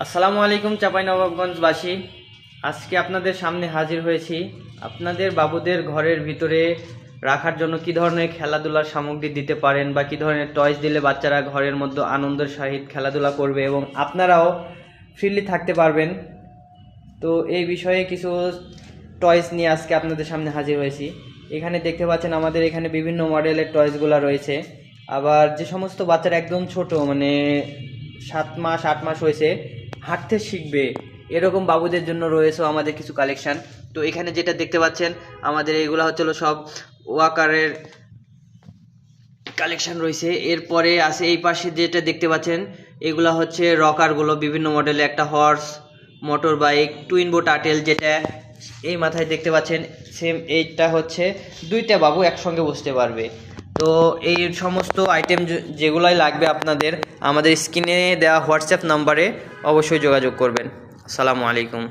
আসসালামু আলাইকুম চাঁপাইনবাবগঞ্জবাসী। আজকে আপনাদের সামনে হাজির হয়েছি আপনাদের বাবুদের ঘরের ভিতরে রাখার জন্য কি ধরনের খেলাধুলার সামগ্রী দিতে পারেন বা কি ধরনের টয়স দিলে বাচ্চারা ঘরের মধ্যে আনন্দের সহিত খেলাধুলা করবে এবং আপনারাও ফ্রিলি থাকতে পারবেন। তো এই বিষয়ে কিছু টয়স নিয়ে আজকে আপনাদের সামনে হাজির হয়েছি। এখানে দেখতে পাচ্ছেন আমাদের এখানে বিভিন্ন মডেলের টয়সগুলো রয়েছে। আবার যে সমস্ত বাচ্চারা একদম ছোট, মানে 7 মাস 8 মাস হয়েছে, হাঁটতে শিখবে, এরকম বাবুদের জন্য রয়েছে আমাদের কিছু কালেকশন। তো এখানে যেটা দেখতে পাচ্ছেন আমাদের এগুলো হচ্ছিল সব ওয়াকারের কালেকশন রয়েছে। এরপরে আছে এই পাশে যেটা দেখতে পাচ্ছেন এগুলা হচ্ছে রকারগুলো বিভিন্ন মডেলে, একটা হর্স, মোটর বাইক, টুইনবো টাটেল যেটা এই মাথায় দেখতে পাচ্ছেন, সেম এইটা হচ্ছে দুইটা বাবু একসঙ্গে বসতে পারবে। তো এই সমস্ত আইটেম যেগুলাই লাগবে আপনাদের আমাদের স্ক্রিনে দেওয়া হোয়াটসঅ্যাপ নাম্বারে অবশ্যই যোগাযোগ করবেন। আসসালামু আলাইকুম।